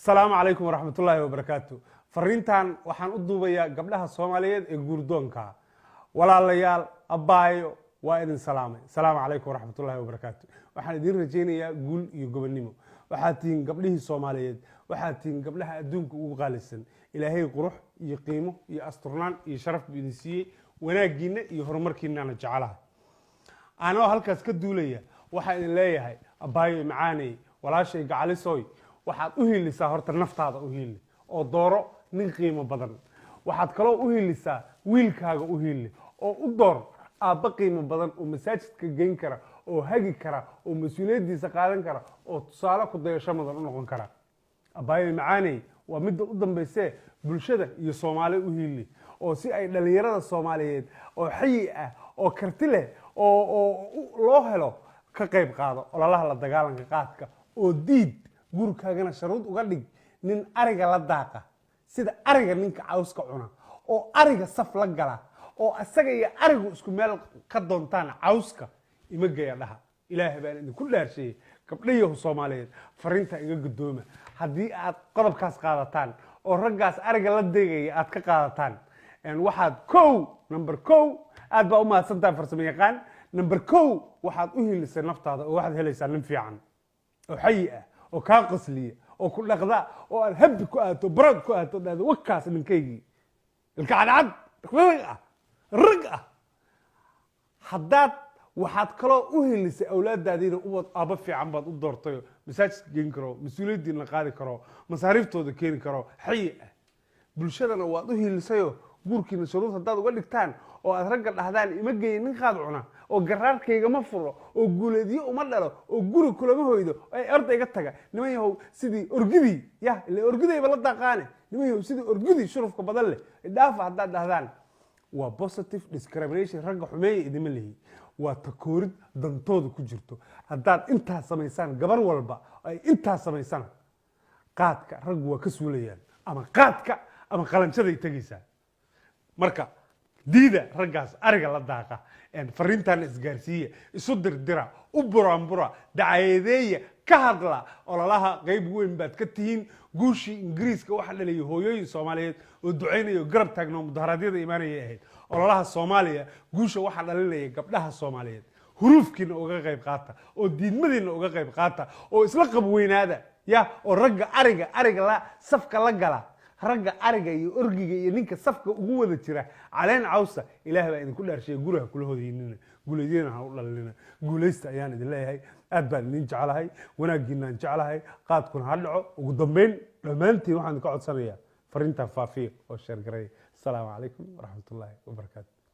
السلام عليكم ورحمة الله وبركاته. فرينتان وحن أدوبيا قبلها الصوماليات الجوردونكا ولا ليال أبايو وإذن سلامي. السلام عليكم ورحمة الله وبركاته. وحن دين رجينيا قول يقبلنيمو. وحاتين قبله الصوماليات وحاتين قبلها أدونك وغالسن. إلى هي قروح يقيمه يأسترنان يشرف بنسيه وناجينا يهرمركينا نجعلها. أنا هالكاس كدولية وحن ليهاي أبايو معاني ولا شيء قالسوي. waxaad u helisaa horta naftaada u heli oo dooro nin qiimo badan waxaad kale u helisaa wiilkaaga u heli oo u door aaba qiimo badan oo masaajidka geyn kara oo hagi kara oo mas'uuliyadiisa qaadan kara oo tusaale ku dayasho mudan u noqon kara abaayay macaanay waa mid u dambeysay bulshada iyo Soomaali u heli oo si ay dhalinyarada Soomaaliyeed oo xay ah oo karti leh oo loo helo ka qayb qaado ololaha la dagaalanka qaadka oo diid gurkaagana sharuud uga dhig nin ariga la daaqa sida ariga ninka cawska cuna oo ariga saf la gala oo asaga iyo arigu isku meel ka doontaan cawska ima geeyadaha ilaahay baan idinku dhaarshay gabdhayo Soomaaliyeed fariinta iga gudooma hadii aad qodobkaas qaadataan oo raggaas ariga la deegay aad ka qaadataan waxaad number 1 aad baa u mahadsantaan farsamayaqaan number 1 waxaad u helisay naftaada oo waxaad helaysaa nin fiican oo xay ah oo ka qasliya oo ku dhaqda oo aan habbi ku aato barad ku aato dhaado wakaas ninkaygi ilka cadcad rag haddaad waxaad kaloo u helisay awlaadaadiina ubad aaba fiican baad u doortay masaajidka geyn karo mas'uuliyadiina qaadi karo masaariiftooda keeni karo xay bulshadana waad u helisayo gurkiina shuruud haddaad uga dhigtaan oo aad ragga dhahdaan ima geey nin qaad cuna oo garaarkayga ma furo oo guuleediyo uma dhalo oo guri kulama hoydo ay ardayga taga niman yahow sidii orgidi ilaa orgidayba la daaqaane niman yahow sidii orgidi shurufka badan leh idaafa haddaad dhahdaan waa positive discrimination ragga xumeeya idima leeyi waa takoorid dantooda ku jirto haddaad intaa samaysaan gabar walba ay intaa samaysaan qaadka raggu waa ka suulayaan ama qaadka ama qalanjaday tagaysaa marka diida raggaas ariga la daaqa fariintan isgaarsiiya isu dirdira u buraanbura dacayadeeya ka hadla ololaha qayb weyn baad ka tihiin guushii ingiriiska waxa dhalay hooyooyin Soomaaliyeed oo duceynayo garab taagno mudaharaadyada iimaanaya ahayd ololaha Soomaaliya guusha waxa dhalinaya gabdhaha Soomaaliyeed huruufkiina uga qayb qaata oo diidmadiina uga qayb qaata oo isla qabweynaada oo ragga ariga la safka la gala ragga ariga iyo orgiga iyo ninka safka ugu wada jira caleen cawsa ilaahay baa idinku dhaarshay guriga kula hodeynina guuleeyina ha u dhalina guuleysta ayaan idin leeyahay aad baan idin jecelahay wanaagiina jecelahay qaadkuna ha dhaco ugu dambeyn dhamaantiin waxaan ka codsanayaa fariinta faafiyo oo sheer garay assalaamu calaykum waraxmatullaahi wabarakaatuh